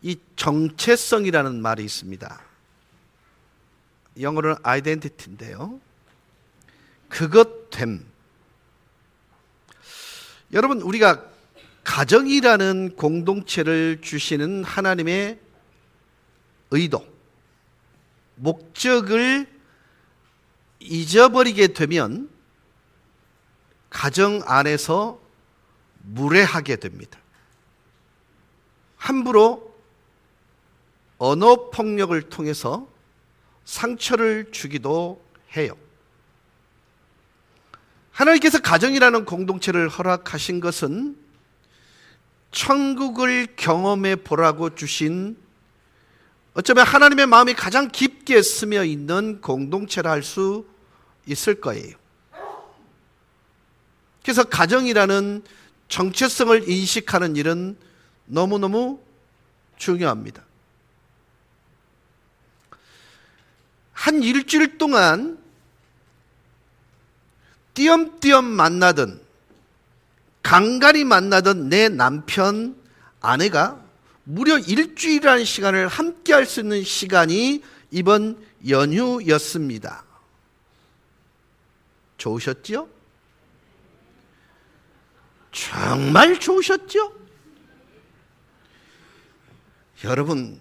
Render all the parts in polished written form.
이 정체성이라는 말이 있습니다. 영어로는 identity인데요. 그것됨. 여러분, 우리가 가정이라는 공동체를 주시는 하나님의 의도, 목적을 잊어버리게 되면 가정 안에서 무례하게 됩니다. 함부로 언어 폭력을 통해서 상처를 주기도 해요. 하나님께서 가정이라는 공동체를 허락하신 것은 천국을 경험해 보라고 주신, 어쩌면 하나님의 마음이 가장 깊게 스며 있는 공동체라 할 수 있을 거예요. 그래서 가정이라는 정체성을 인식하는 일은 너무너무 중요합니다. 한 일주일 동안 띄엄띄엄 만나던, 간간히 만나던 내 남편, 아내가 무려 일주일이라는 시간을 함께 할 수 있는 시간이 이번 연휴였습니다. 좋으셨지요? 정말 좋으셨죠? 여러분,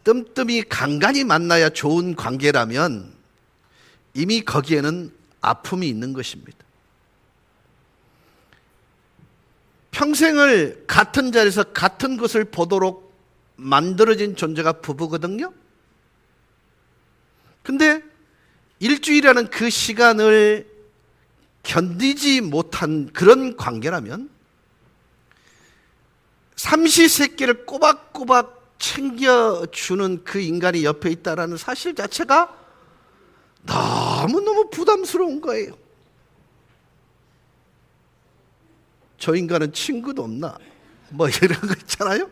뜸뜸이 간간히 만나야 좋은 관계라면 이미 거기에는 아픔이 있는 것입니다. 평생을 같은 자리에서 같은 것을 보도록 만들어진 존재가 부부거든요. 근데 일주일이라는 그 시간을 견디지 못한 그런 관계라면 삼시세끼를 꼬박꼬박 챙겨주는 그 인간이 옆에 있다는 사실 자체가 너무너무 부담스러운 거예요. 저 인간은 친구도 없나? 뭐 이런 거 있잖아요.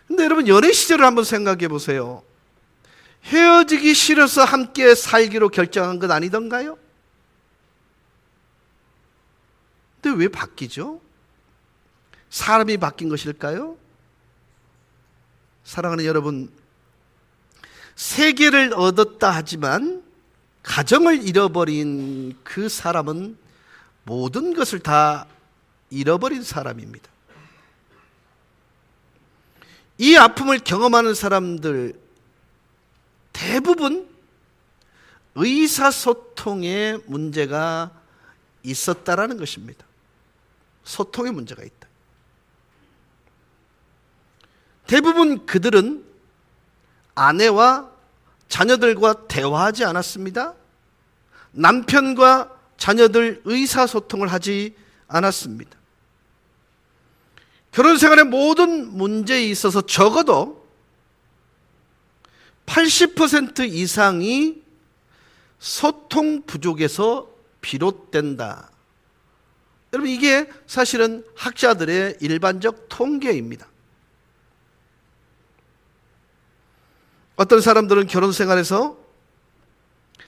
근데 여러분, 연애 시절을 한번 생각해 보세요. 헤어지기 싫어서 함께 살기로 결정한 건 아니던가요? 근데 왜 바뀌죠? 사람이 바뀐 것일까요? 사랑하는 여러분, 세계를 얻었다 하지만 가정을 잃어버린 그 사람은 모든 것을 다 잃어버린 사람입니다. 이 아픔을 경험하는 사람들 대부분 의사소통에 문제가 있었다라는 것입니다. 소통에 문제가 있다. 대부분 그들은 아내와 자녀들과 대화하지 않았습니다. 남편과 자녀들 의사소통을 하지 않았습니다. 결혼 생활의 모든 문제에 있어서 적어도 80% 이상이 소통 부족에서 비롯된다. 여러분, 이게 사실은 학자들의 일반적 통계입니다. 어떤 사람들은 결혼 생활에서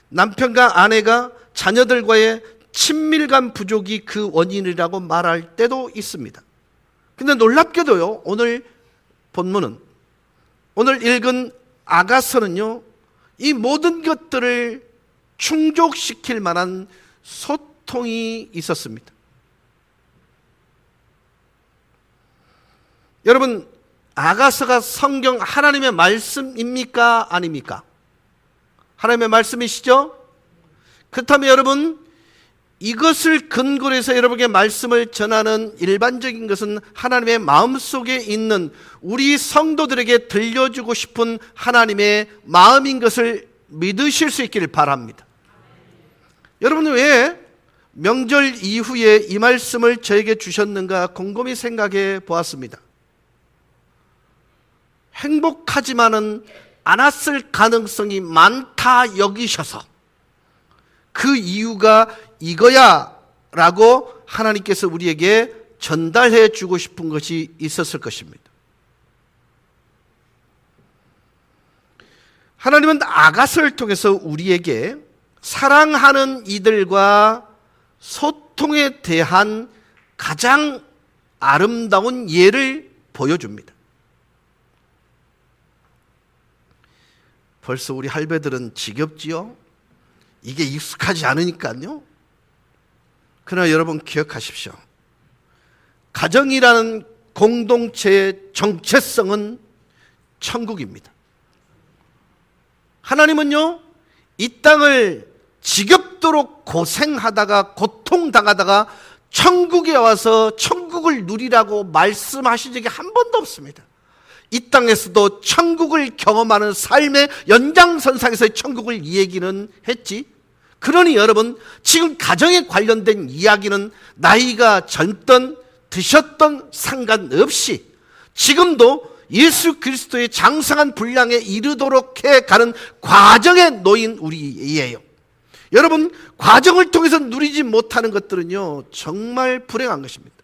남편과 아내가 자녀들과의 친밀감 부족이 그 원인이라고 말할 때도 있습니다. 근데 놀랍게도요, 오늘 본문은, 오늘 읽은 아가서는요, 이 모든 것들을 충족시킬 만한 소통이 있었습니다. 여러분, 아가서가 성경 하나님의 말씀입니까? 아닙니까? 하나님의 말씀이시죠? 그렇다면 여러분, 이것을 근거로 해서 여러분에게 말씀을 전하는 일반적인 것은 하나님의 마음속에 있는 우리 성도들에게 들려주고 싶은 하나님의 마음인 것을 믿으실 수 있기를 바랍니다. 여러분은 왜 명절 이후에 이 말씀을 저에게 주셨는가 곰곰이 생각해 보았습니다. 행복하지만은 않았을 가능성이 많다 여기셔서 그 이유가 이거야 라고 하나님께서 우리에게 전달해 주고 싶은 것이 있었을 것입니다. 하나님은 아가서를 통해서 우리에게 사랑하는 이들과 소통에 대한 가장 아름다운 예를 보여줍니다. 벌써 우리 할배들은 지겹지요? 이게 익숙하지 않으니까요. 그러나 여러분 기억하십시오. 가정이라는 공동체의 정체성은 천국입니다. 하나님은요, 이 땅을 지겹도록 고생하다가 고통당하다가 천국에 와서 천국을 누리라고 말씀하신 적이 한 번도 없습니다. 이 땅에서도 천국을 경험하는 삶의 연장선상에서의 천국을 얘기는 했지. 그러니 여러분, 지금 가정에 관련된 이야기는 나이가 젊던 드셨던 상관없이 지금도 예수 그리스도의 장성한 분량에 이르도록 해가는 과정에 놓인 우리예요. 여러분, 과정을 통해서 누리지 못하는 것들은요, 정말 불행한 것입니다.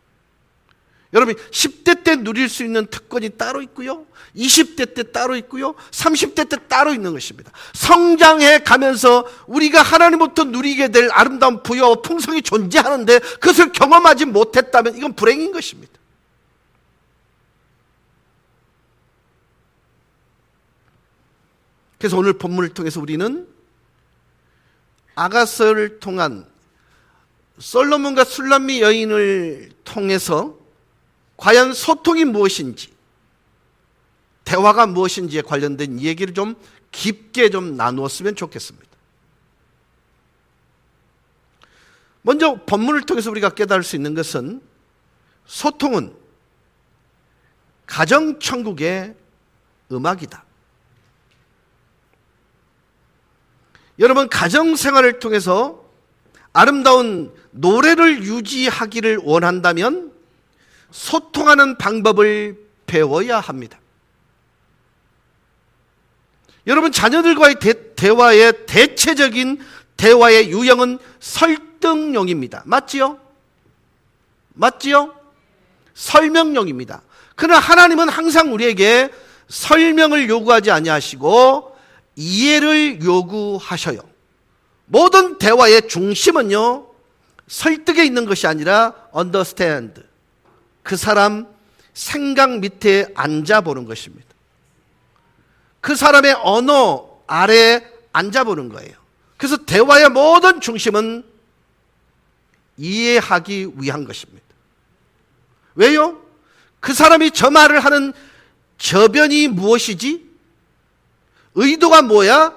여러분, 10대 때 누릴 수 있는 특권이 따로 있고요, 20대 때 따로 있고요, 30대 때 따로 있는 것입니다. 성장해 가면서 우리가 하나님부터 누리게 될 아름다운 부여와 풍성이 존재하는데 그것을 경험하지 못했다면 이건 불행인 것입니다. 그래서 오늘 본문을 통해서 우리는 아가서를 통한 솔로몬과 술람미 여인을 통해서 과연 소통이 무엇인지, 대화가 무엇인지에 관련된 얘기를 좀 깊게 좀 나누었으면 좋겠습니다. 먼저 본문을 통해서 우리가 깨달을 수 있는 것은 소통은 가정천국의 음악이다. 여러분, 가정생활을 통해서 아름다운 노래를 유지하기를 원한다면 소통하는 방법을 배워야 합니다. 여러분, 자녀들과의 대화의 대체적인 대화의 유형은 설득용입니다. 맞지요? 맞지요? 설명용입니다. 그러나 하나님은 항상 우리에게 설명을 요구하지 아니하시고 이해를 요구하셔요. 모든 대화의 중심은요, 설득에 있는 것이 아니라 understand, 그 사람 생각 밑에 앉아보는 것입니다. 그 사람의 언어 아래 앉아보는 거예요. 그래서 대화의 모든 중심은 이해하기 위한 것입니다. 왜요? 그 사람이 저 말을 하는 저변이 무엇이지? 의도가 뭐야?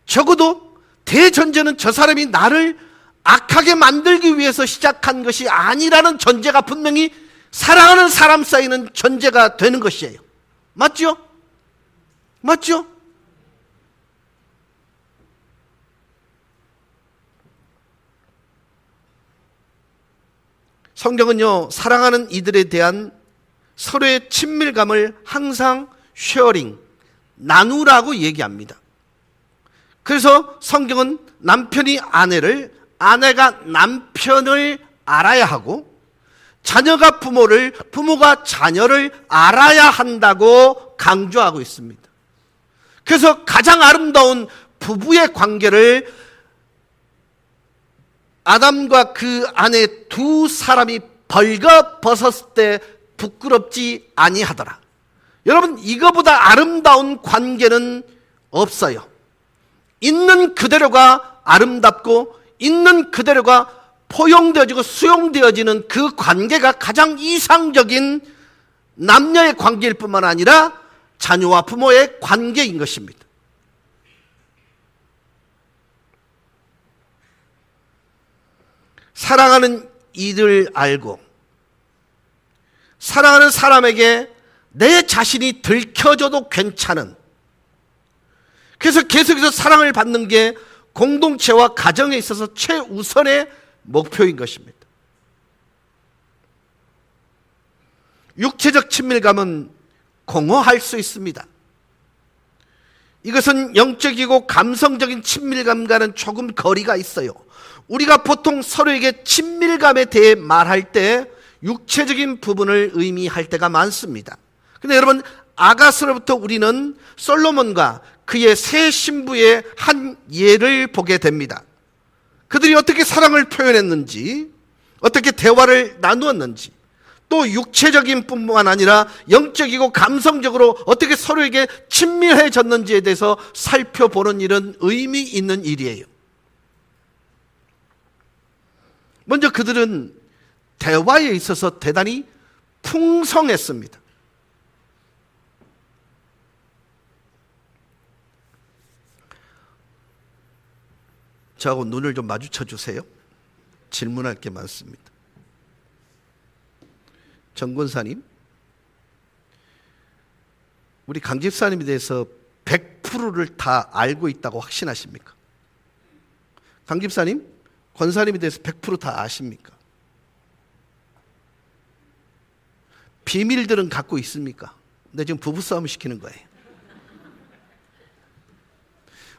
적어도 대전제는 저 사람이 나를 악하게 만들기 위해서 시작한 것이 아니라는 전제가 분명히 사랑하는 사람 사이는 전제가 되는 것이에요. 맞죠? 맞죠? 성경은요, 사랑하는 이들에 대한 서로의 친밀감을 항상 쉐어링, 나누라고 얘기합니다. 그래서 성경은 남편이 아내를, 아내가 남편을 알아야 하고 자녀가 부모를, 부모가 자녀를 알아야 한다고 강조하고 있습니다. 그래서 가장 아름다운 부부의 관계를 아담과 그 아내 두 사람이 벌거벗었을 때 부끄럽지 아니하더라. 여러분, 이거보다 아름다운 관계는 없어요. 있는 그대로가 아름답고 있는 그대로가 포용되어지고 수용되어지는 그 관계가 가장 이상적인 남녀의 관계일 뿐만 아니라 자녀와 부모의 관계인 것입니다. 사랑하는 이들 알고 사랑하는 사람에게 내 자신이 들켜줘도 괜찮은, 그래서 계속해서 사랑을 받는 게 공동체와 가정에 있어서 최우선의 목표인 것입니다. 육체적 친밀감은 공허할 수 있습니다. 이것은 영적이고 감성적인 친밀감과는 조금 거리가 있어요. 우리가 보통 서로에게 친밀감에 대해 말할 때 육체적인 부분을 의미할 때가 많습니다. 근데 여러분, 아가서로부터 우리는 솔로몬과 그의 세 신부의 한 예를 보게 됩니다. 그들이 어떻게 사랑을 표현했는지, 어떻게 대화를 나누었는지, 또 육체적인 뿐만 아니라 영적이고 감성적으로 어떻게 서로에게 친밀해졌는지에 대해서 살펴보는 일은 의미 있는 일이에요. 먼저 그들은 대화에 있어서 대단히 풍성했습니다. 저하고 눈을 좀 마주쳐 주세요. 질문할 게 많습니다. 정 권사님, 우리 강 집사님에 대해서 100%를 다 알고 있다고 확신하십니까? 강 집사님, 권사님에 대해서 100% 다 아십니까? 비밀들은 갖고 있습니까? 근데 지금 부부싸움을 시키는 거예요.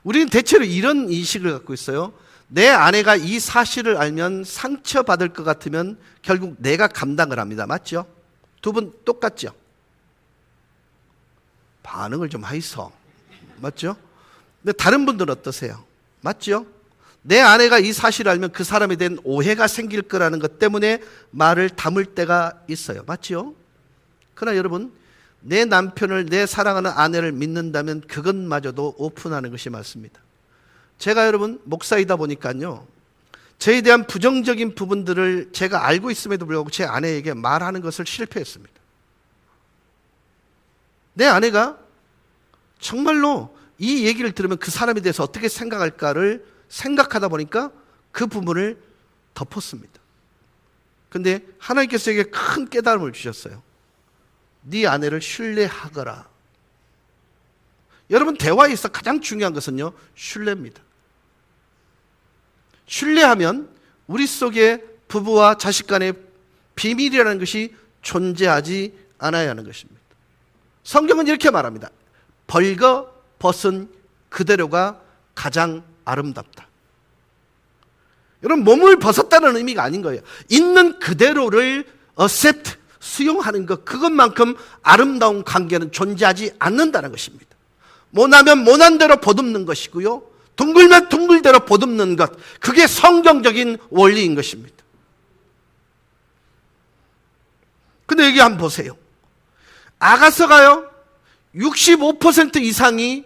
우리는 대체로 이런 인식을 갖고 있어요. 내 아내가 이 사실을 알면 상처받을 것 같으면 결국 내가 감당을 합니다. 맞죠? 두 분 똑같죠? 반응을 좀 하이소. 맞죠? 근데 다른 분들은 어떠세요? 맞죠? 내 아내가 이 사실을 알면 그 사람에 대한 오해가 생길 거라는 것 때문에 말을 담을 때가 있어요. 맞죠? 그러나 여러분, 내 남편을, 내 사랑하는 아내를 믿는다면 그것마저도 오픈하는 것이 맞습니다. 제가 여러분 목사이다 보니까요, 저에 대한 부정적인 부분들을 제가 알고 있음에도 불구하고 제 아내에게 말하는 것을 실패했습니다. 내 아내가 정말로 이 얘기를 들으면 그 사람에 대해서 어떻게 생각할까를 생각하다 보니까 그 부분을 덮었습니다. 근데 하나님께서 제게 큰 깨달음을 주셨어요. 네 아내를 신뢰하거라. 여러분, 대화에서 가장 중요한 것은요, 신뢰입니다. 신뢰하면 우리 속에 부부와 자식 간의 비밀이라는 것이 존재하지 않아야 하는 것입니다. 성경은 이렇게 말합니다. 벌거벗은 그대로가 가장 아름답다. 여러분, 몸을 벗었다는 의미가 아닌 거예요. 있는 그대로를 accept, 수용하는 것, 그것만큼 아름다운 관계는 존재하지 않는다는 것입니다. 모나면 모난 대로 보듬는 것이고요, 둥글면 둥글대로 보듬는 것, 그게 성경적인 원리인 것입니다. 근데 여기 한번 보세요. 아가서가요 65% 이상이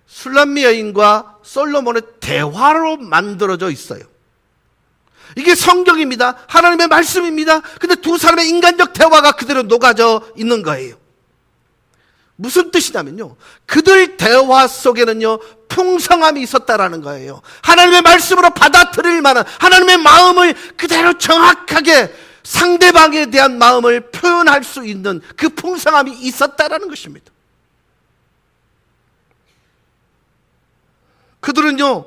술람미 여인과 솔로몬의 대화로 만들어져 있어요. 이게 성경입니다. 하나님의 말씀입니다. 근데 두 사람의 인간적 대화가 그대로 녹아져 있는 거예요. 무슨 뜻이냐면요, 그들 대화 속에는요 풍성함이 있었다라는 거예요. 하나님의 말씀으로 받아들일 만한, 하나님의 마음을 그대로 정확하게 상대방에 대한 마음을 표현할 수 있는 그 풍성함이 있었다라는 것입니다. 그들은요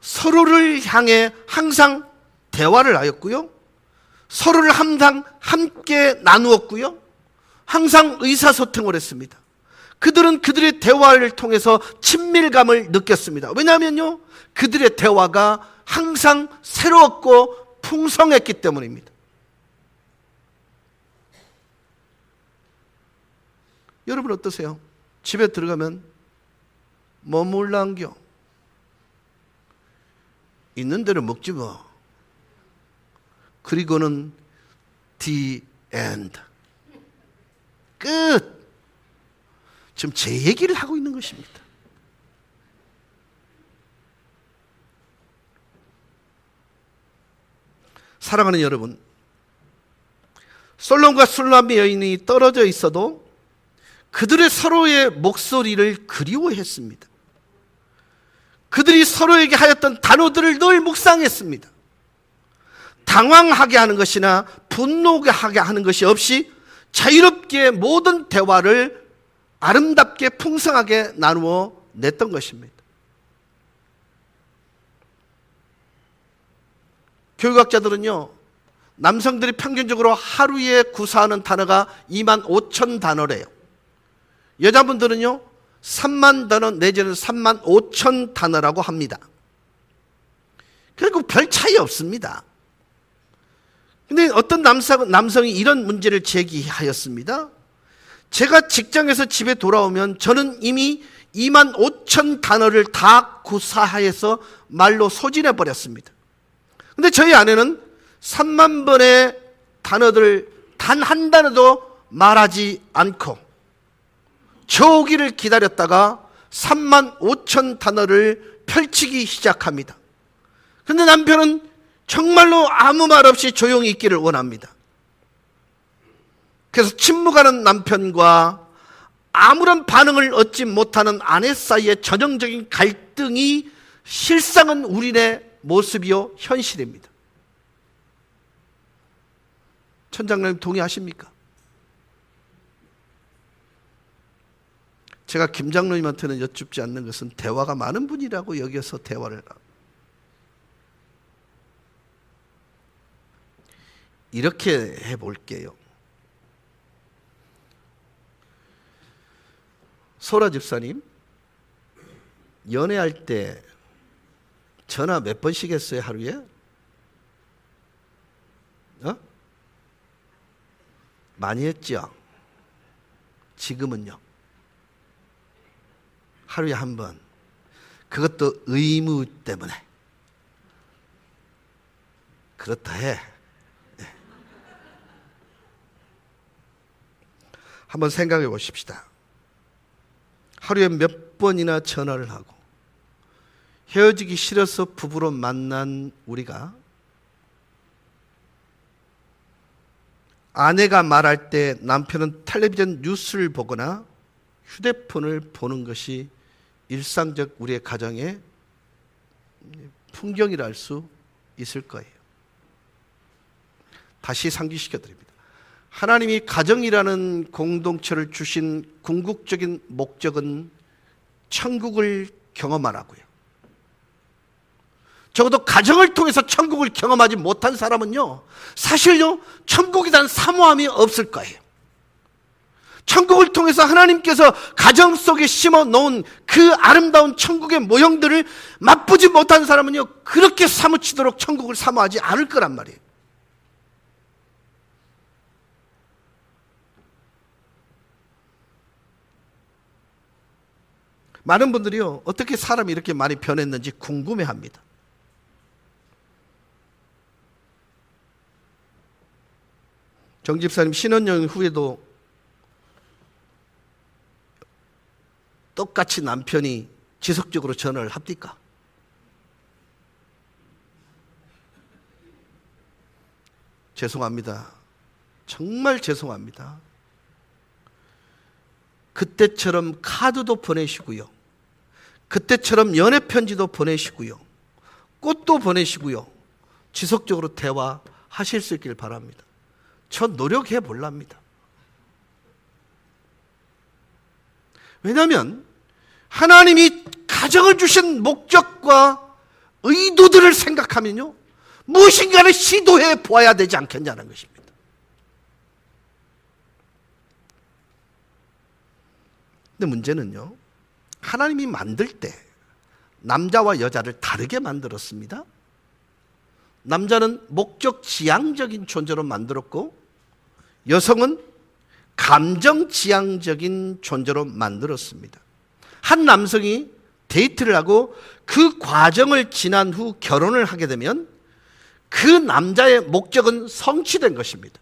서로를 향해 항상 대화를 하였고요, 서로를 항상 함께 나누었고요, 항상 의사소통을 했습니다. 그들은 그들의 대화를 통해서 친밀감을 느꼈습니다. 왜냐하면요, 그들의 대화가 항상 새로웠고 풍성했기 때문입니다. 여러분 어떠세요? 집에 들어가면 뭐 몰랑겨? 있는 대로 먹지 뭐. 그리고는 the end. 끝. 지금 제 얘기를 하고 있는 것입니다. 사랑하는 여러분, 솔로몬과 술람미 여인이 떨어져 있어도 그들의 서로의 목소리를 그리워했습니다. 그들이 서로에게 하였던 단어들을 늘 묵상했습니다. 당황하게 하는 것이나 분노하게 하는 것이 없이 자유롭게 모든 대화를 아름답게 풍성하게 나누어 냈던 것입니다. 교육학자들은요, 남성들이 평균적으로 하루에 구사하는 단어가 25,000 단어래요. 여자분들은요 3만 단어 내지는 35,000 단어라고 합니다. 결국 별 차이 없습니다. 근데 어떤 남성이 이런 문제를 제기하였습니다. 제가 직장에서 집에 돌아오면 저는 이미 25,000 단어를 다 구사하여서 말로 소진해 버렸습니다. 근데 저희 아내는 3만 번의 단어들을 단 한 단어도 말하지 않고 저 오기를 기다렸다가 3만 5천 단어를 펼치기 시작합니다. 그런데 남편은 정말로 아무 말 없이 조용히 있기를 원합니다. 그래서 침묵하는 남편과 아무런 반응을 얻지 못하는 아내 사이의 전형적인 갈등이 실상은 우리네 모습이요 현실입니다. 천장님 동의하십니까? 제가 김 장로님한테는 여쭙지 않는 것은 대화가 많은 분이라고 여기서 대화를 이렇게 해볼게요. 소라 집사님, 연애할 때 전화 몇 번씩 했어요, 하루에? 많이 했죠? 지금은요? 하루에 한 번. 그것도 의무 때문에. 그렇다 해. 네. 한번 생각해 보십시다. 하루에 몇 번이나 전화를 하고 헤어지기 싫어서 부부로 만난 우리가 아내가 말할 때 남편은 텔레비전 뉴스를 보거나 휴대폰을 보는 것이 일상적 우리의 가정의 풍경이라 할 수 있을 거예요. 다시 상기시켜 드립니다. 하나님이 가정이라는 공동체를 주신 궁극적인 목적은 천국을 경험하라고요. 적어도 가정을 통해서 천국을 경험하지 못한 사람은요, 사실요, 천국에 대한 사모함이 없을 거예요. 천국을 통해서 하나님께서 가정 속에 심어 놓은 그 아름다운 천국의 모형들을 맛보지 못한 사람은요, 그렇게 사무치도록 천국을 사모하지 않을 거란 말이에요. 많은 분들이요, 어떻게 사람이 이렇게 많이 변했는지 궁금해합니다. 정 집사님 신혼여행 후에도 똑같이 남편이 지속적으로 전화를 합니까? 죄송합니다. 정말 죄송합니다. 그때처럼 카드도 보내시고요. 그때처럼 연애 편지도 보내시고요. 꽃도 보내시고요. 지속적으로 대화하실 수 있길 바랍니다. 저 노력해 볼랍니다. 왜냐하면 하나님이 가정을 주신 목적과 의도들을 생각하면요, 무엇인가를 시도해 보아야 되지 않겠냐는 것입니다. 근데 문제는요, 하나님이 만들 때 남자와 여자를 다르게 만들었습니다. 남자는 목적 지향적인 존재로 만들었고 여성은 감정 지향적인 존재로 만들었습니다. 한 남성이 데이트를 하고 그 과정을 지난 후 결혼을 하게 되면 그 남자의 목적은 성취된 것입니다.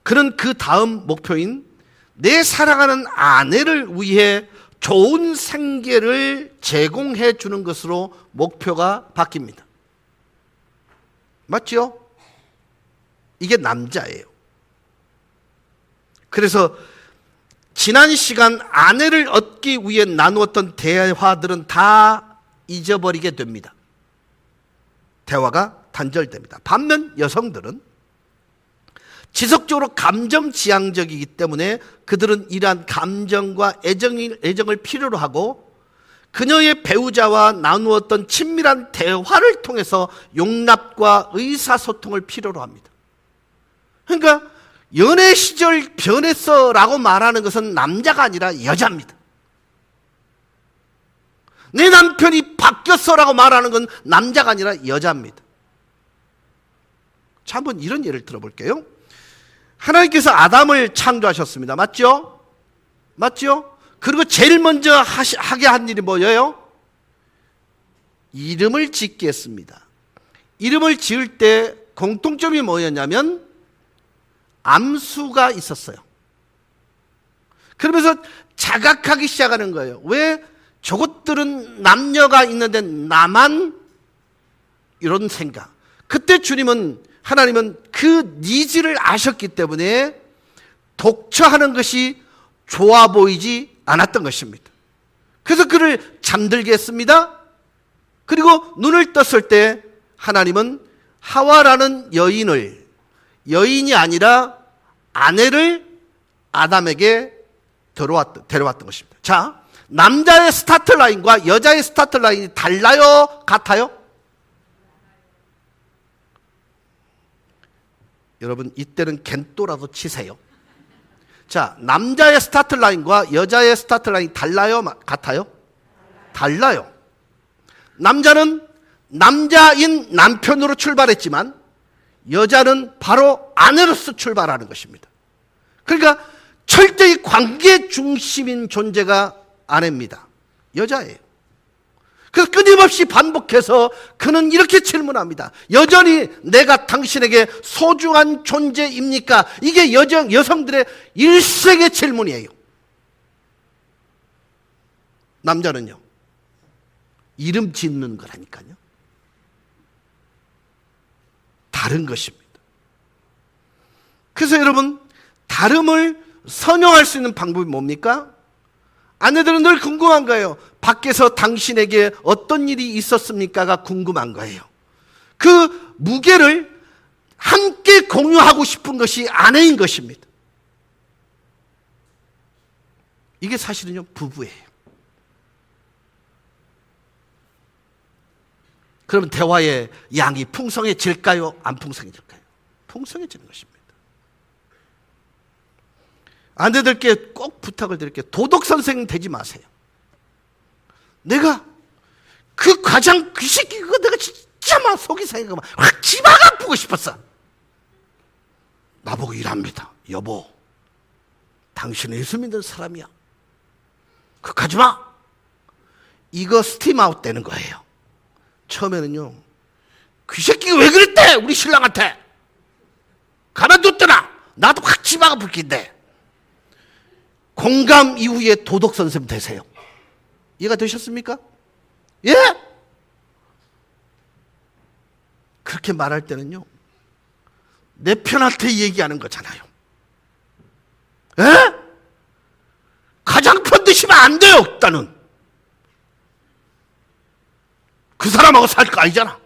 그는 그 다음 목표인 내 사랑하는 아내를 위해 좋은 생계를 제공해 주는 것으로 목표가 바뀝니다. 맞죠? 이게 남자예요. 그래서 지난 시간 아내를 얻기 위해 나누었던 대화들은 다 잊어버리게 됩니다. 대화가 단절됩니다. 반면 여성들은 지속적으로 감정 지향적이기 때문에 그들은 이러한 감정과 애정을 필요로 하고 그녀의 배우자와 나누었던 친밀한 대화를 통해서 용납과 의사소통을 필요로 합니다. 그러니까 연애 시절 변했어라고 말하는 것은 남자가 아니라 여자입니다. 내 남편이 바뀌었어라고 말하는 건 남자가 아니라 여자입니다. 자, 한번 이런 예를 들어볼게요. 하나님께서 아담을 창조하셨습니다. 맞죠? 맞죠? 그리고 제일 먼저 하게 한 일이 뭐예요? 이름을 짓게 했습니다. 이름을 지을 때 공통점이 뭐였냐면 암수가 있었어요. 그러면서 자각하기 시작하는 거예요. 왜 저것들은 남녀가 있는데 나만 이런 생각. 그때 하나님은 그 니즈를 아셨기 때문에 독처하는 것이 좋아 보이지 않았던 것입니다. 그래서 그를 잠들게 했습니다. 그리고 눈을 떴을 때 하나님은 하와라는 여인이 아니라 아내를 아담에게 데려왔던 것입니다. 자, 남자의 스타트 라인과 여자의 스타트 라인이 달라요? 같아요? 여러분, 이때는 겐또라도 치세요. 자, 남자의 스타트 라인과 여자의 스타트 라인이 달라요? 같아요? 달라요. 남자는 남자인 남편으로 출발했지만 여자는 바로 아내로서 출발하는 것입니다. 그러니까 철저히 관계 중심인 존재가 아내입니다. 여자예요. 그래서 끊임없이 반복해서 그는 이렇게 질문합니다. 여전히 내가 당신에게 소중한 존재입니까? 이게 여성들의 일생의 질문이에요. 남자는요, 이름 짓는 거라니까요. 다른 것입니다. 그래서 여러분, 다름을 선용할 수 있는 방법이 뭡니까? 아내들은 늘 궁금한 거예요. 밖에서 당신에게 어떤 일이 있었습니까가 궁금한 거예요. 그 무게를 함께 공유하고 싶은 것이 아내인 것입니다. 이게 사실은요, 부부예요. 그러면 대화의 양이 풍성해질까요? 안 풍성해질까요? 풍성해지는 것입니다. 아내들께 꼭 부탁을 드릴게요. 도덕 선생 되지 마세요. 내가 그 과장 귀새끼 그거 내가 진짜 막 속이 상해가 막 확 집어가 부고 싶었어. 나보고 일합니다. 여보, 당신은 예수 믿는 사람이야. 그거 하지 마. 이거 스팀아웃 되는 거예요. 처음에는요, 귀새끼가 왜 그랬대 우리 신랑한테. 가만뒀더나. 나도 확 집어가 불긴데. 공감 이후에 도덕 선생 되세요. 이해가 되셨습니까? 예? 그렇게 말할 때는요, 내 편한테 얘기하는 거잖아요. 예? 가장 편 드시면 안 돼요, 일단은. 그 사람하고 살 거 아니잖아.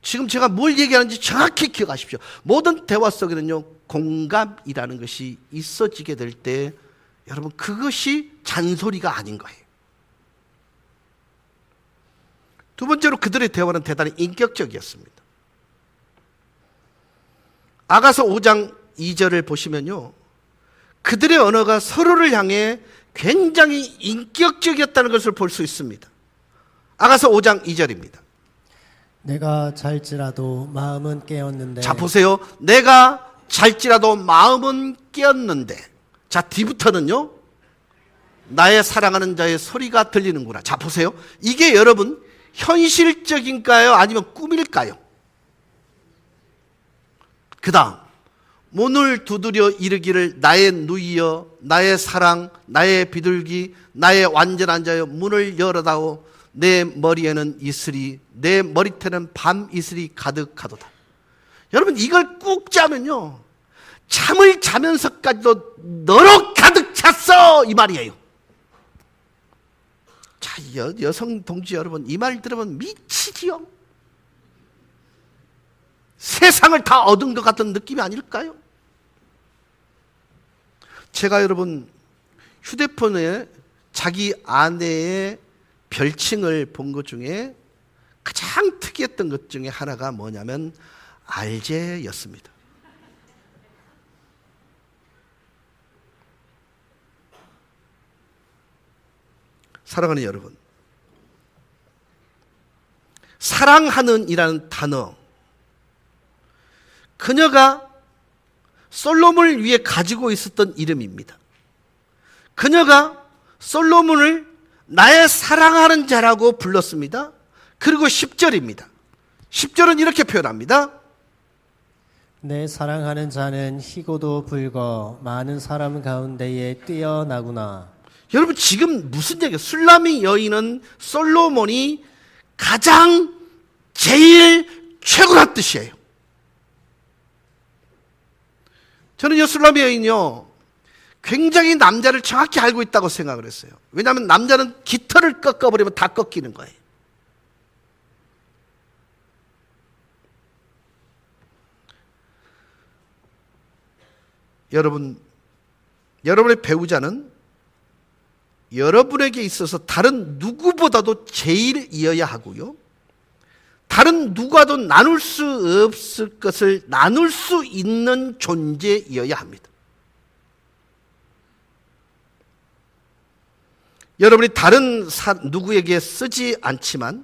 지금 제가 뭘 얘기하는지 정확히 기억하십시오. 모든 대화 속에는요, 공감이라는 것이 있어지게 될 때 여러분, 그것이 잔소리가 아닌 거예요. 두 번째로 그들의 대화는 대단히 인격적이었습니다. 아가서 5장 2절을 보시면요, 그들의 언어가 서로를 향해 굉장히 인격적이었다는 것을 볼 수 있습니다. 아가서 5장 2절입니다. 내가 잘지라도 마음은 깨었는데. 자, 보세요. 내가 잘지라도 마음은 깨었는데. 자, 뒤부터는요, 나의 사랑하는 자의 소리가 들리는구나. 자, 보세요. 이게 여러분 현실적인가요? 아니면 꿈일까요? 그 다음, 문을 두드려 이르기를 나의 누이여, 나의 사랑, 나의 비둘기, 나의 완전한 자여, 문을 열어다오. 내 머리에는 이슬이, 내 머리태는 밤 이슬이 가득하도다. 여러분, 이걸 꾹 짜면요, 잠을 자면서까지도 너로 가득 찼어, 이 말이에요. 자, 여성 동지 여러분, 이 말 들으면 미치지요. 세상을 다 얻은 것 같은 느낌이 아닐까요? 제가 여러분 휴대폰에 자기 아내의 별칭을 본 것 중에 가장 특이했던 것 중에 하나가 뭐냐면 알제였습니다. 사랑하는 여러분, 사랑하는 이라는 단어, 그녀가 솔로몬을 위해 가지고 있었던 이름입니다. 그녀가 솔로몬을 나의 사랑하는 자라고 불렀습니다. 그리고 10절입니다. 10절은 이렇게 표현합니다. 내 사랑하는 자는 희고도 불거 많은 사람 가운데에 뛰어나구나. 여러분 지금 무슨 얘기예요? 술라미 여인은 솔로몬이 가장 제일 최고란 뜻이에요. 저는 이 술라미 여인이요 굉장히 남자를 정확히 알고 있다고 생각을 했어요. 왜냐하면 남자는 깃털을 꺾어버리면 다 꺾이는 거예요. 여러분의 배우자는 여러분에게 있어서 다른 누구보다도 제일이어야 하고요. 다른 누구와도 나눌 수 없을 것을 나눌 수 있는 존재이어야 합니다. 여러분이 다른 누구에게 쓰지 않지만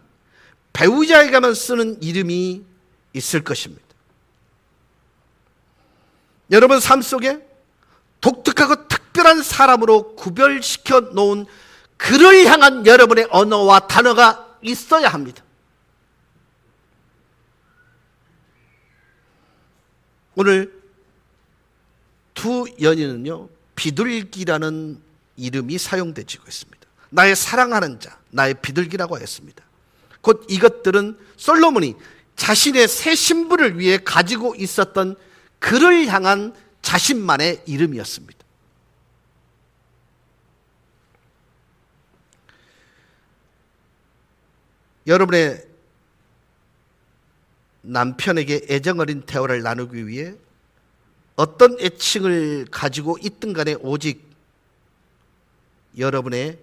배우자에게만 쓰는 이름이 있을 것입니다. 여러분 삶 속에 독특하고 특별한 사람으로 구별시켜 놓은 그를 향한 여러분의 언어와 단어가 있어야 합니다. 오늘 두 연인은요 비둘기라는 이름이 사용되고 있습니다. 나의 사랑하는 자, 나의 비둘기라고 하였습니다. 곧 이것들은 솔로몬이 자신의 새 신부를 위해 가지고 있었던 그를 향한 자신만의 이름이었습니다. 여러분의 남편에게 애정어린 대화를 나누기 위해 어떤 애칭을 가지고 있든 간에 오직 여러분의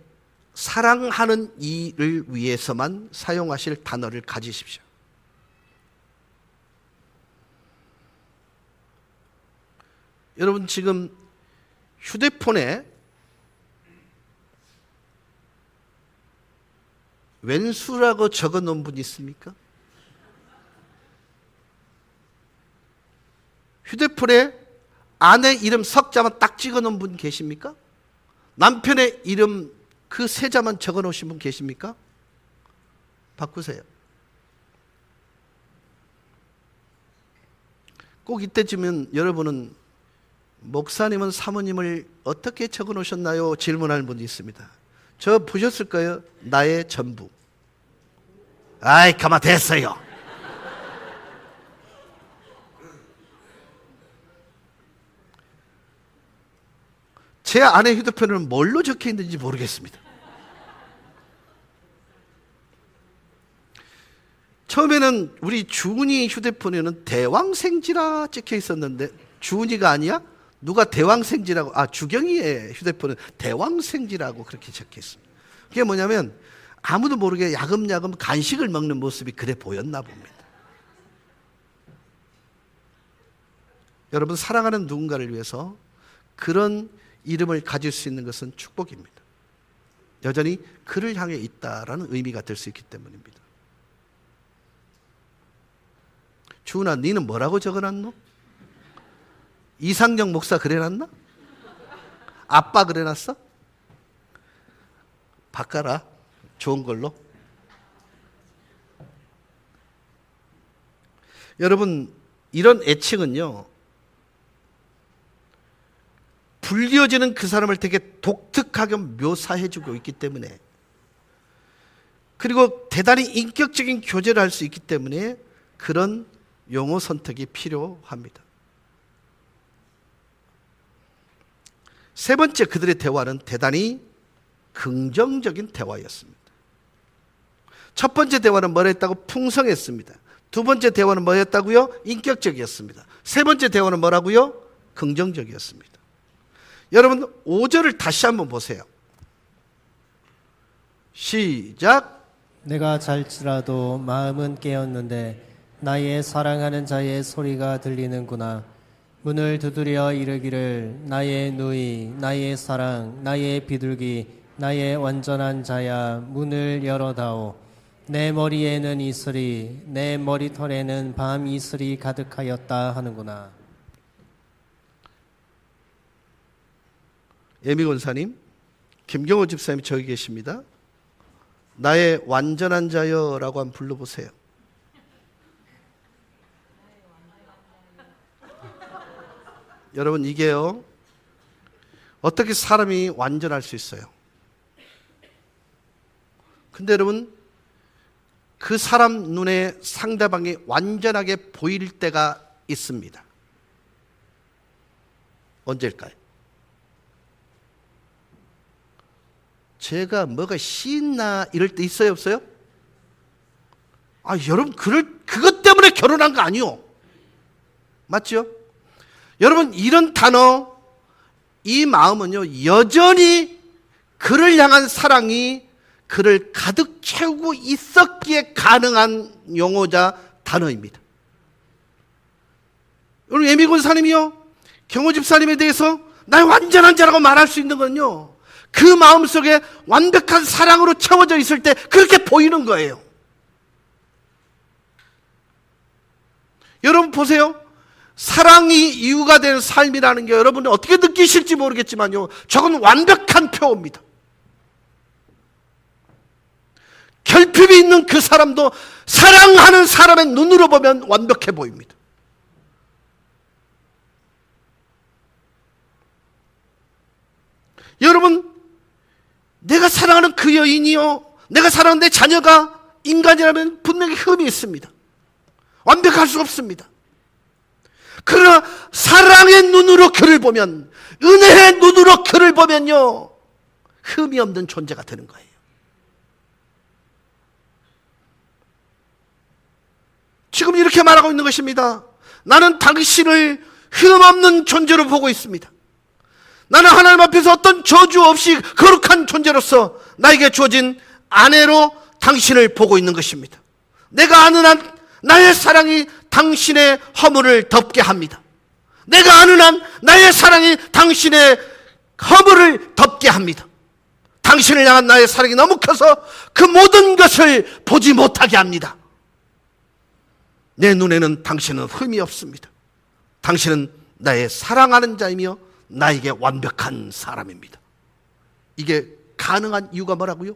사랑하는 이를 위해서만 사용하실 단어를 가지십시오. 여러분 지금 휴대폰에 왼수라고 적어 놓은 분 있습니까? 휴대폰에 아내 이름 석자만 딱 찍어 놓은 분 계십니까? 남편의 이름 그 세 자만 적어 놓으신 분 계십니까? 바꾸세요. 꼭 이때쯤은 여러분은 목사님은 사모님을 어떻게 적어 놓으셨나요? 질문하는 분이 있습니다. 저 보셨을 거예요. 나의 전부. 아이 가만 됐어요. 제 아내 휴대폰에는 뭘로 적혀 있는지 모르겠습니다. 처음에는 우리 주은이 휴대폰에는 대왕생지라 찍혀 있었는데 주은이가 아니야? 누가 대왕생지라고, 주경이의 휴대폰은 대왕생지라고 그렇게 적혀 있습니다. 그게 뭐냐면 아무도 모르게 야금야금 간식을 먹는 모습이 그래 보였나 봅니다. 여러분 사랑하는 누군가를 위해서 그런 이름을 가질 수 있는 것은 축복입니다. 여전히 그를 향해 있다라는 의미가 될 수 있기 때문입니다. 주은아, 너는 뭐라고 적어놨노? 이상정 목사 그래놨나? 아빠 그래놨어? 바꿔라. 좋은 걸로. 여러분, 이런 애칭은요, 불리어지는 그 사람을 되게 독특하게 묘사해주고 있기 때문에, 그리고 대단히 인격적인 교제를 할 수 있기 때문에 그런 용어 선택이 필요합니다. 세 번째, 그들의 대화는 대단히 긍정적인 대화였습니다. 첫 번째 대화는 뭐랬다고? 풍성했습니다. 두 번째 대화는 뭐였다고요? 인격적이었습니다. 세 번째 대화는 뭐라고요? 긍정적이었습니다. 여러분 5절을 다시 한번 보세요. 시작. 내가 잘지라도 마음은 깨었는데 나의 사랑하는 자의 소리가 들리는구나. 문을 두드려 이르기를 나의 누이, 나의 사랑, 나의 비둘기, 나의 완전한 자야, 문을 열어다오. 내 머리에는 이슬이, 내 머리털에는 밤 이슬이 가득하였다 하는구나. 예미 권사님, 김경호 집사님 저기 계십니다. 나의 완전한 자여라고 한번 불러보세요. 여러분, 이게요, 어떻게 사람이 완전할 수 있어요? 근데 여러분, 그 사람 눈에 상대방이 완전하게 보일 때가 있습니다. 언제일까요? 제가 뭐가 신나 이럴 때 있어요, 없어요? 여러분, 그것 때문에 결혼한 거 아니요. 맞죠? 여러분, 이런 단어, 이 마음은요, 여전히 그를 향한 사랑이 그를 가득 채우고 있었기에 가능한 용어자 단어입니다. 여러분, 예미 권사님이요, 경호 집사님에 대해서 나의 완전한 자라고 말할 수 있는 건요, 그 마음속에 완벽한 사랑으로 채워져 있을 때 그렇게 보이는 거예요. 여러분 보세요. 사랑이 이유가 되는 삶이라는 게 여러분이 어떻게 느끼실지 모르겠지만요, 저건 완벽한 표어입니다. 결핍이 있는 그 사람도 사랑하는 사람의 눈으로 보면 완벽해 보입니다. 여러분, 내가 사랑하는 그 여인이요, 내가 사랑하는 내 자녀가 인간이라면 분명히 흠이 있습니다. 완벽할 수 없습니다. 그러나 사랑의 눈으로 그를 보면, 은혜의 눈으로 그를 보면요, 흠이 없는 존재가 되는 거예요. 지금 이렇게 말하고 있는 것입니다. 나는 당신을 흠 없는 존재로 보고 있습니다. 나는 하나님 앞에서 어떤 저주 없이 거룩한 존재로서 나에게 주어진 아내로 당신을 보고 있는 것입니다. 내가 아는 한 나의 사랑이 당신의 허물을 덮게 합니다. 내가 아는 한 나의 사랑이 당신의 허물을 덮게 합니다. 당신을 향한 나의 사랑이 너무 커서 그 모든 것을 보지 못하게 합니다. 내 눈에는 당신은 흠이 없습니다. 당신은 나의 사랑하는 자이며 나에게 완벽한 사람입니다. 이게 가능한 이유가 뭐라고요?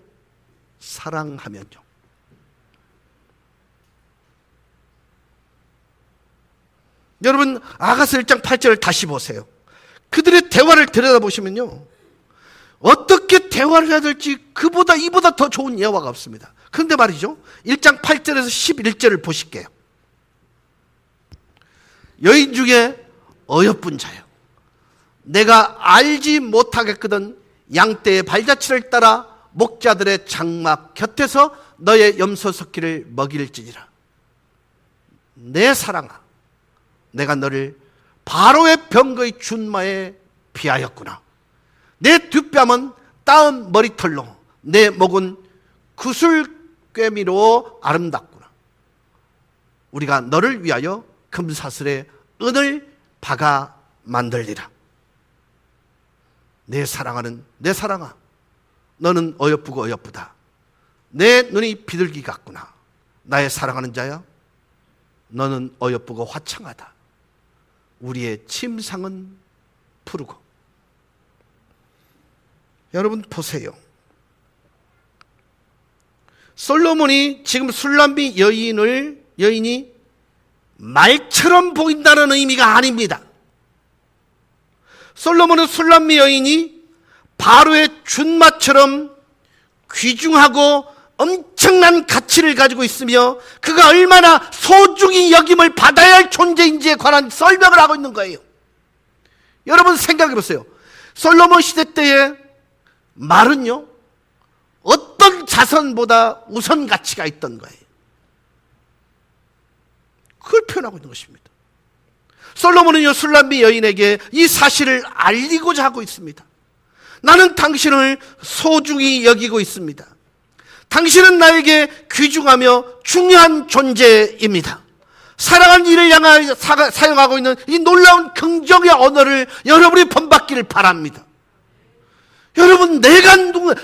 사랑하면요. 여러분, 아가서 1장 8절을 다시 보세요. 그들의 대화를 들여다보시면요, 어떻게 대화를 해야 될지 그보다 이보다 더 좋은 예화가 없습니다. 그런데 말이죠, 1장 8절에서 11절을 보실게요. 여인 중에 어여쁜 자요, 내가 알지 못하겠거든 양떼의 발자취를 따라 목자들의 장막 곁에서 너의 염소 새끼를 먹일지니라. 내 사랑아, 내가 너를 바로의 병거의 준마에 비하였구나. 내 뒷뺨은 따은 머리털로, 내 목은 구슬꿰미로 아름답구나. 우리가 너를 위하여 금사슬에 은을 박아 만들리라. 내 사랑하는 내 사랑아, 너는 어여쁘고 어여쁘다. 내 눈이 비둘기 같구나. 나의 사랑하는 자야, 너는 어여쁘고 화창하다. 우리의 침상은 푸르고. 여러분 보세요. 솔로몬이 지금 술람비 여인이 말처럼 보인다는 의미가 아닙니다. 솔로몬은 술람미 여인이 바로의 준마처럼 귀중하고 엄청난 가치를 가지고 있으며 그가 얼마나 소중히 여김을 받아야 할 존재인지에 관한 설명을 하고 있는 거예요. 여러분 생각해 보세요. 솔로몬 시대 때의 말은요, 어떤 자선보다 우선 가치가 있던 거예요. 그걸 표현하고 있는 것입니다. 솔로몬은요, 술람비 여인에게 이 사실을 알리고자 하고 있습니다. 나는 당신을 소중히 여기고 있습니다. 당신은 나에게 귀중하며 중요한 존재입니다. 사랑하는 이를 향하여 사용하고 있는 이 놀라운 긍정의 언어를 여러분이 본받기를 바랍니다. 여러분, 내가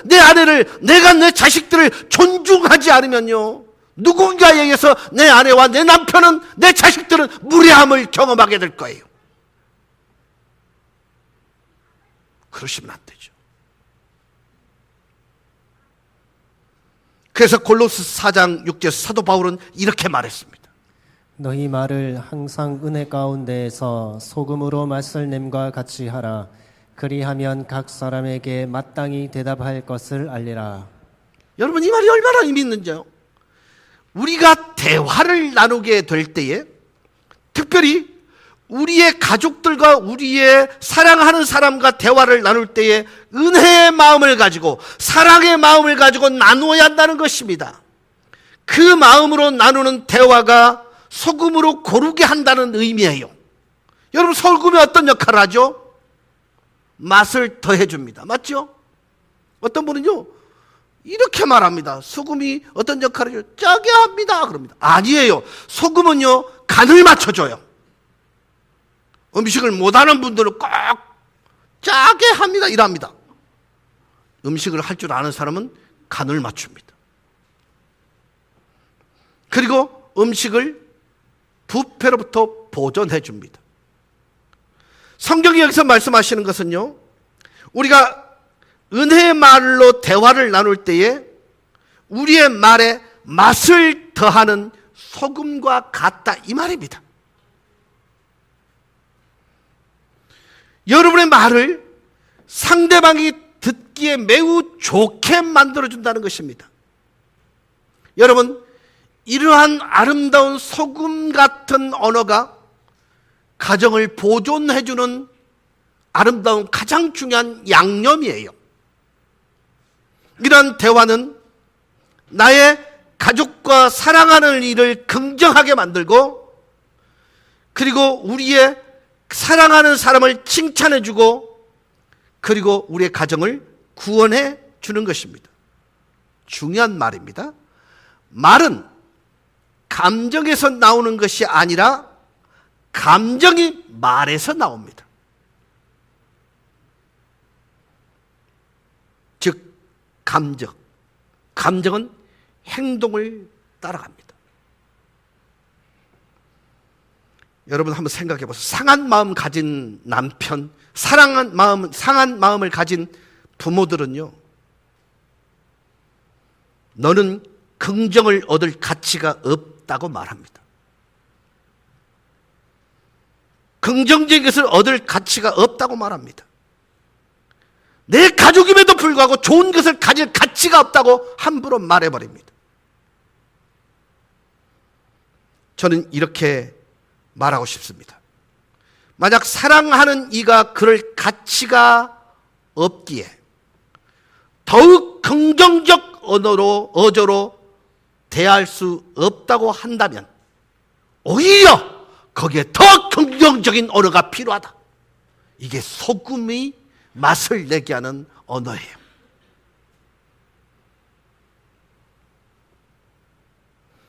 내 아내를, 내가 내 자식들을 존중하지 않으면요, 누군가에 의해서 내 아내와 내 남편은, 내 자식들은 무례함을 경험하게 될 거예요. 그러시면 안 되죠. 그래서 골로새 4장 6절 사도 바울은 이렇게 말했습니다. 너희 말을 항상 은혜 가운데에서 소금으로 맛을 냄과 같이 하라. 그리하면 각 사람에게 마땅히 대답할 것을 알리라. 여러분, 이 말이 얼마나 의미 있는지요? 우리가 대화를 나누게 될 때에, 특별히 우리의 가족들과 우리의 사랑하는 사람과 대화를 나눌 때에 은혜의 마음을 가지고, 사랑의 마음을 가지고 나누어야 한다는 것입니다. 그 마음으로 나누는 대화가 소금으로 고르게 한다는 의미예요. 여러분, 소금이 어떤 역할을 하죠? 맛을 더해줍니다. 맞죠? 어떤 분은요, 이렇게 말합니다. 소금이 어떤 역할을 해요? 짜게 합니다. 그럽니다. 아니에요. 소금은요, 간을 맞춰줘요. 음식을 못하는 분들은 꼭 짜게 합니다. 이랍니다. 음식을 할 줄 아는 사람은 간을 맞춥니다. 그리고 음식을 부패로부터 보존해 줍니다. 성경이 여기서 말씀하시는 것은요, 우리가 은혜의 말로 대화를 나눌 때에 우리의 말에 맛을 더하는 소금과 같다, 이 말입니다. 여러분의 말을 상대방이 듣기에 매우 좋게 만들어준다는 것입니다. 여러분, 이러한 아름다운 소금 같은 언어가 가정을 보존해주는 아름다운 가장 중요한 양념이에요. 이런 대화는 나의 가족과 사랑하는 일을 긍정하게 만들고, 그리고 우리의 사랑하는 사람을 칭찬해주고, 그리고 우리의 가정을 구원해 주는 것입니다. 중요한 말입니다. 말은 감정에서 나오는 것이 아니라 감정이 말에서 나옵니다. 즉, 감정은 행동을 따라갑니다. 여러분, 한번 생각해 보세요. 상한 마음 가진 남편, 상한 마음을 가진 부모들은요, 너는 긍정을 얻을 가치가 없다고 말합니다. 긍정적인 것을 얻을 가치가 없다고 말합니다. 내 가족임에도 불구하고 좋은 것을 가질 가치가 없다고 함부로 말해버립니다. 저는 이렇게 말하고 싶습니다. 만약 사랑하는 이가 그럴 가치가 없기에 더욱 긍정적 어조로 대할 수 없다고 한다면 오히려 거기에 더 긍정적인 언어가 필요하다. 이게 소금이 맛을 내게 하는 언어예요.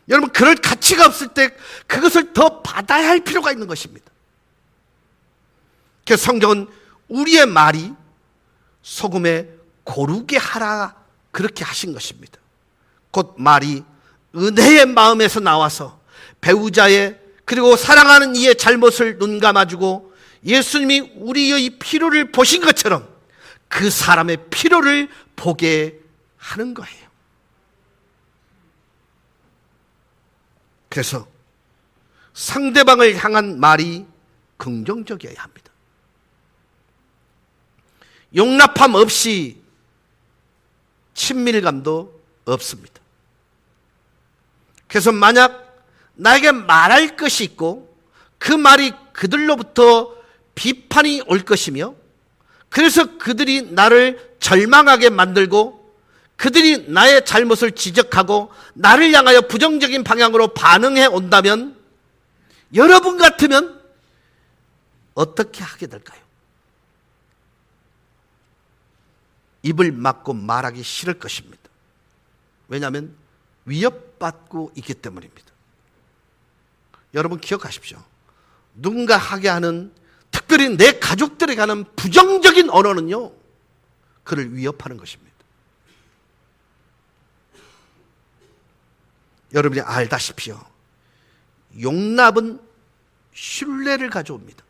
여러분, 그럴 가치가 없을 때 그것을 더 받아야 할 필요가 있는 것입니다. 그래서 성경은 우리의 말이 소금에 고르게 하라, 그렇게 하신 것입니다. 곧 말이 은혜의 마음에서 나와서 배우자의, 그리고 사랑하는 이의 잘못을 눈감아주고 예수님이 우리의 필요를 보신 것처럼 그 사람의 필요를 보게 하는 거예요. 그래서 상대방을 향한 말이 긍정적이어야 합니다. 용납함 없이 친밀감도 없습니다. 그래서 만약 나에게 말할 것이 있고 그 말이 그들로부터 비판이 올 것이며, 그래서 그들이 나를 절망하게 만들고 그들이 나의 잘못을 지적하고 나를 향하여 부정적인 방향으로 반응해 온다면 여러분 같으면 어떻게 하게 될까요? 입을 막고 말하기 싫을 것입니다. 왜냐하면 위협받고 있기 때문입니다. 여러분, 기억하십시오. 누군가 하게 하는, 특별히 내 가족들에게 하는 부정적인 언어는요, 그를 위협하는 것입니다. 여러분이 알다시피요, 용납은 신뢰를 가져옵니다.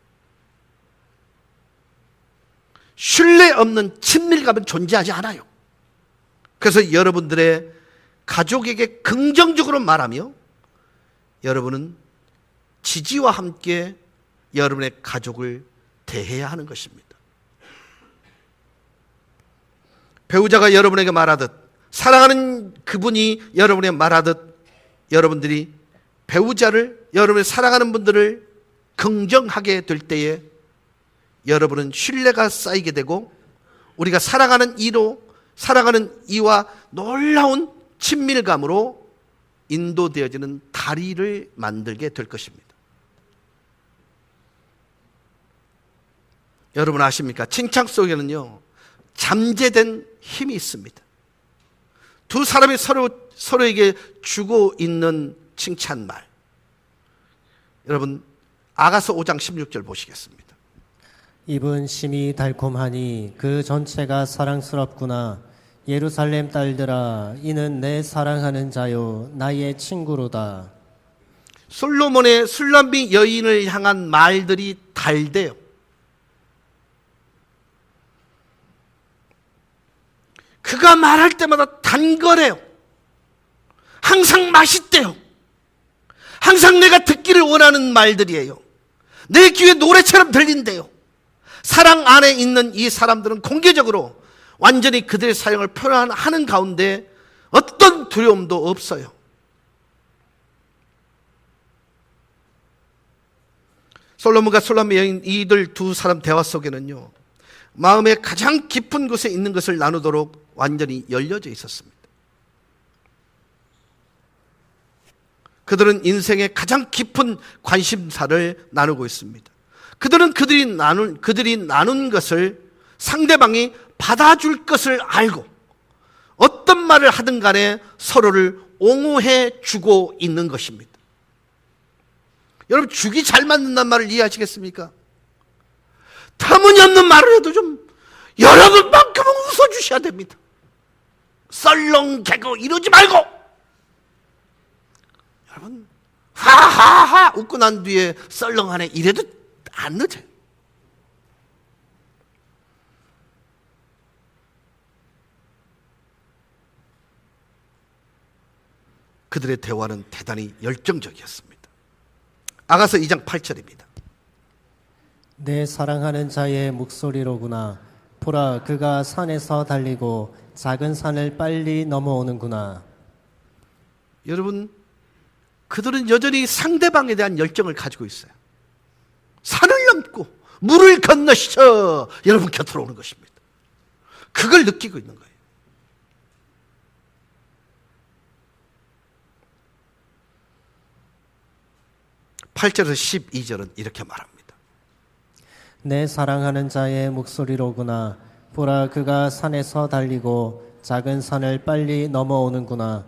신뢰 없는 친밀감은 존재하지 않아요. 그래서 여러분들의 가족에게 긍정적으로 말하며 여러분은 지지와 함께 여러분의 가족을 대해야 하는 것입니다. 배우자가 여러분에게 말하듯, 사랑하는 그분이 여러분에게 말하듯, 여러분들이 배우자를, 여러분의 사랑하는 분들을 긍정하게 될 때에 여러분은 신뢰가 쌓이게 되고, 우리가 사랑하는 이와 놀라운 친밀감으로 인도되어지는 다리를 만들게 될 것입니다. 여러분 아십니까? 칭찬 속에는요, 잠재된 힘이 있습니다. 두 사람이 서로에게 주고 있는 칭찬말. 여러분, 아가서 5장 16절 보시겠습니다. 입은 심이 달콤하니 그 전체가 사랑스럽구나. 예루살렘 딸들아, 이는 내 사랑하는 자요, 나의 친구로다. 솔로몬의 술람비 여인을 향한 말들이 달대요. 그가 말할 때마다 단거래요. 항상 맛있대요. 항상 내가 듣기를 원하는 말들이에요. 내 귀에 노래처럼 들린대요. 사랑 안에 있는 이 사람들은 공개적으로 완전히 그들의 사랑을 표현하는 가운데 어떤 두려움도 없어요. 솔로몬과 솔로몬 여인, 이들 두 사람 대화 속에는요, 마음의 가장 깊은 곳에 있는 것을 나누도록 완전히 열려져 있었습니다. 그들은 인생의 가장 깊은 관심사를 나누고 있습니다. 그들은 그들이 나눈 것을 상대방이 받아줄 것을 알고 어떤 말을 하든 간에 서로를 옹호해 주고 있는 것입니다. 여러분, 죽이 잘 맞는다는 말을 이해하시겠습니까? 터무니없는 말을 해도 좀 여러분만큼은 웃어주셔야 됩니다. 썰렁 개그 이러지 말고, 여러분, 하하하 웃고 난 뒤에 썰렁하네 이래도 안 늦어요. 그들의 대화는 대단히 열정적이었습니다. 아가서 2장 8절입니다. 내 사랑하는 자의 목소리로구나. 보라, 그가 산에서 달리고 작은 산을 빨리 넘어오는구나. 여러분, 그들은 여전히 상대방에 대한 열정을 가지고 있어요. 산을 넘고 물을 건너셔 여러분 곁으로 오는 것입니다. 그걸 느끼고 있는 거예요. (8절에서 12절은) 이렇게 말합니다. 내 사랑하는 자의 목소리로구나. 보라, 그가 산에서 달리고 작은 산을 빨리 넘어오는구나.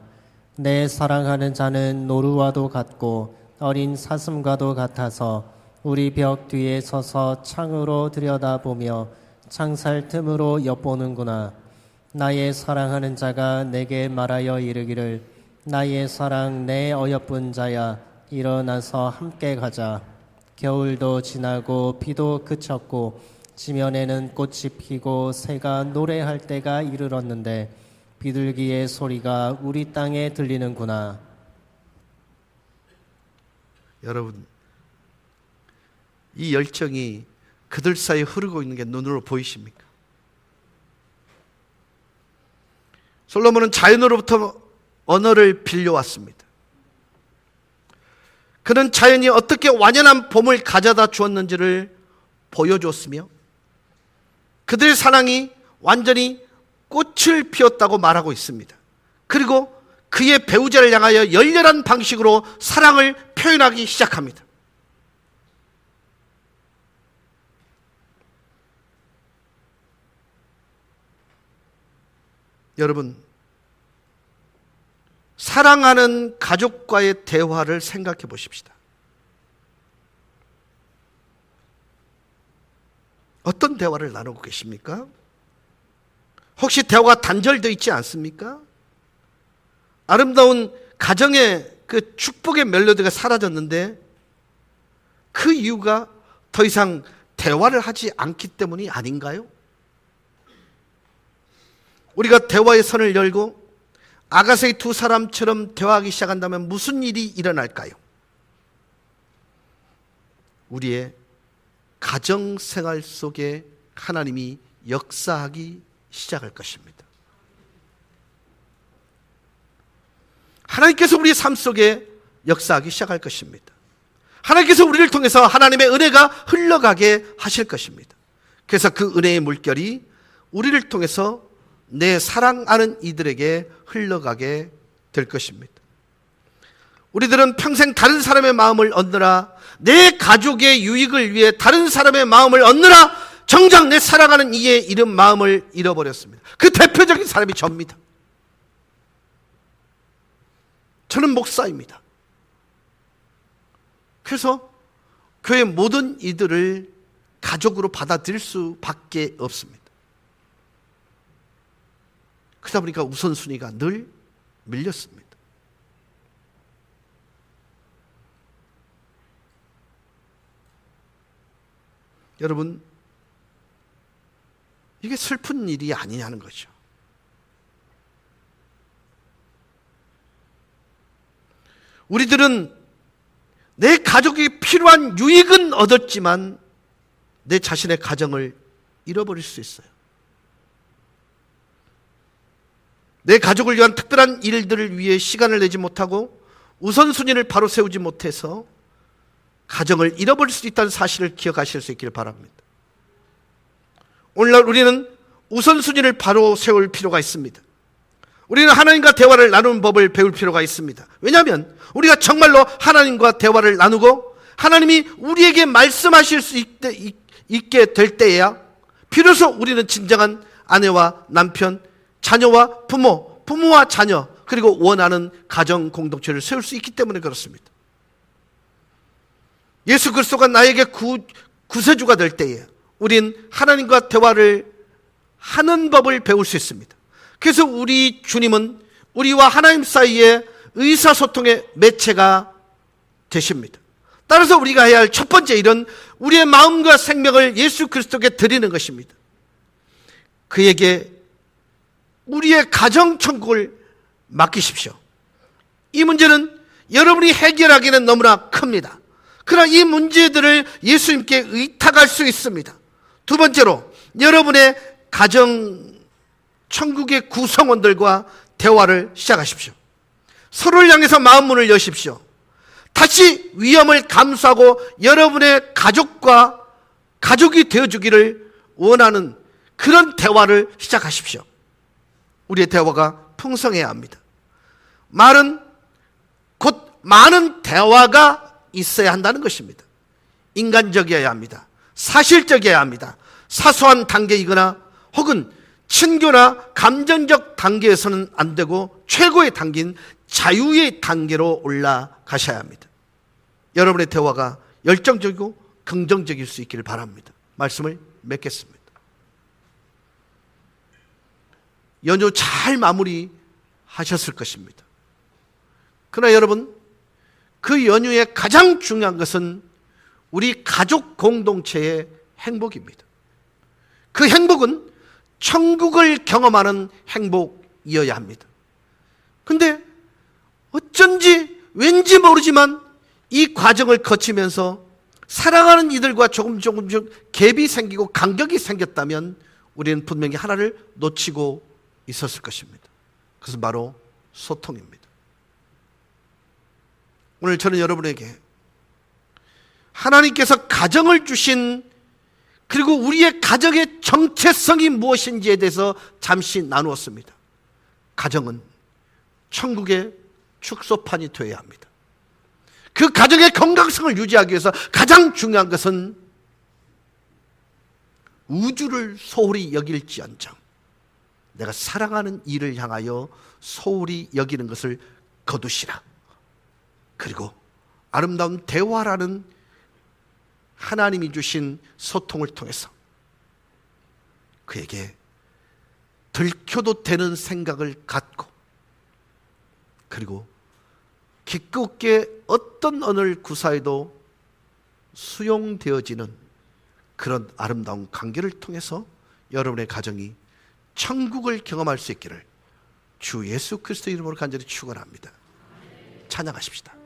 내 사랑하는 자는 노루와도 같고 어린 사슴과도 같아서 우리 벽 뒤에 서서 창으로 들여다보며 창살 틈으로 엿보는구나. 나의 사랑하는 자가 내게 말하여 이르기를, 나의 사랑 내 어여쁜 자야, 일어나서 함께 가자. 겨울도 지나고 비도 그쳤고 지면에는 꽃이 피고 새가 노래할 때가 이르렀는데 비둘기의 소리가 우리 땅에 들리는구나. 여러분, 이 열정이 그들 사이에 흐르고 있는 게 눈으로 보이십니까? 솔로몬은 자연으로부터 언어를 빌려왔습니다. 그는 자연이 어떻게 완연한 봄을 가져다 주었는지를 보여줬으며 그들의 사랑이 완전히 꽃을 피웠다고 말하고 있습니다. 그리고 그의 배우자를 향하여 열렬한 방식으로 사랑을 표현하기 시작합니다. 여러분, 사랑하는 가족과의 대화를 생각해 보십시다. 어떤 대화를 나누고 계십니까? 혹시 대화가 단절되어 있지 않습니까? 아름다운 가정의 그 축복의 멜로디가 사라졌는데 그 이유가 더 이상 대화를 하지 않기 때문이 아닌가요? 우리가 대화의 선을 열고 아가서의 두 사람처럼 대화하기 시작한다면 무슨 일이 일어날까요? 우리의 가정생활 속에 하나님이 역사하기 시작할 것입니다. 하나님께서 우리의 삶 속에 역사하기 시작할 것입니다. 하나님께서 우리를 통해서 하나님의 은혜가 흘러가게 하실 것입니다. 그래서 그 은혜의 물결이 우리를 통해서 내 사랑하는 이들에게 흘러가게 될 것입니다. 우리들은 평생 다른 사람의 마음을 얻느라, 내 가족의 유익을 위해 다른 사람의 마음을 얻느라 정작 내 사랑하는 이의 이름 마음을 잃어버렸습니다. 그 대표적인 사람이 저입니다. 저는 목사입니다. 그래서 교회 모든 이들을 가족으로 받아들일 수밖에 없습니다. 그러다 보니까 우선순위가 늘 밀렸습니다. 여러분, 이게 슬픈 일이 아니냐는 거죠. 우리들은 내 가족이 필요한 유익은 얻었지만 내 자신의 가정을 잃어버릴 수 있어요. 내 가족을 위한 특별한 일들을 위해 시간을 내지 못하고 우선순위를 바로 세우지 못해서 가정을 잃어버릴 수 있다는 사실을 기억하실 수 있기를 바랍니다. 오늘날 우리는 우선순위를 바로 세울 필요가 있습니다. 우리는 하나님과 대화를 나누는 법을 배울 필요가 있습니다. 왜냐하면 우리가 정말로 하나님과 대화를 나누고 하나님이 우리에게 말씀하실 수 있게 될 때에야 비로소 우리는 진정한 아내와 남편, 자녀와 부모, 부모와 자녀, 그리고 원하는 가정 공동체를 세울 수 있기 때문에 그렇습니다. 예수 그리스도가 나에게 구세주가 될 때에 우린 하나님과 대화를 하는 법을 배울 수 있습니다. 그래서 우리 주님은 우리와 하나님 사이에 의사소통의 매체가 되십니다. 따라서 우리가 해야 할 첫 번째 일은 우리의 마음과 생명을 예수 그리스도께 드리는 것입니다. 그에게 우리의 가정천국을 맡기십시오. 이 문제는 여러분이 해결하기는 너무나 큽니다. 그러나 이 문제들을 예수님께 의탁할 수 있습니다. 두 번째로, 여러분의 가정 천국의 구성원들과 대화를 시작하십시오. 서로를 향해서 마음문을 여십시오. 다시 위험을 감수하고 여러분의 가족과 가족이 되어주기를 원하는 그런 대화를 시작하십시오. 우리의 대화가 풍성해야 합니다. 말은 곧 많은 대화가 있어야 한다는 것입니다. 인간적이어야 합니다. 사실적이어야 합니다. 사소한 단계이거나 혹은 친교나 감정적 단계에서는 안 되고 최고의 단계인 자유의 단계로 올라가셔야 합니다. 여러분의 대화가 열정적이고 긍정적일 수 있기를 바랍니다. 말씀을 맺겠습니다. 연휴 잘 마무리하셨을 것입니다. 그러나 여러분, 그 연휴의 가장 중요한 것은 우리 가족 공동체의 행복입니다. 그 행복은 천국을 경험하는 행복이어야 합니다. 근데 어쩐지 왠지 모르지만 이 과정을 거치면서 사랑하는 이들과 조금씩 갭이 생기고 간격이 생겼다면 우리는 분명히 하나를 놓치고 있었을 것입니다. 그것은 바로 소통입니다. 오늘 저는 여러분에게 하나님께서 가정을 주신, 그리고 우리의 가정의 정체성이 무엇인지에 대해서 잠시 나누었습니다. 가정은 천국의 축소판이 되어야 합니다. 그 가정의 건강성을 유지하기 위해서 가장 중요한 것은 우주를 소홀히 여길지언정 내가 사랑하는 이를 향하여 소홀히 여기는 것을 거두시라. 그리고 아름다운 대화라는 하나님이 주신 소통을 통해서 그에게 들켜도 되는 생각을 갖고, 그리고 기껍게 어떤 언어를 구사해도 수용되어지는 그런 아름다운 관계를 통해서 여러분의 가정이 천국을 경험할 수 있기를 주 예수 그리스도 이름으로 간절히 축원합니다. 찬양하십시다.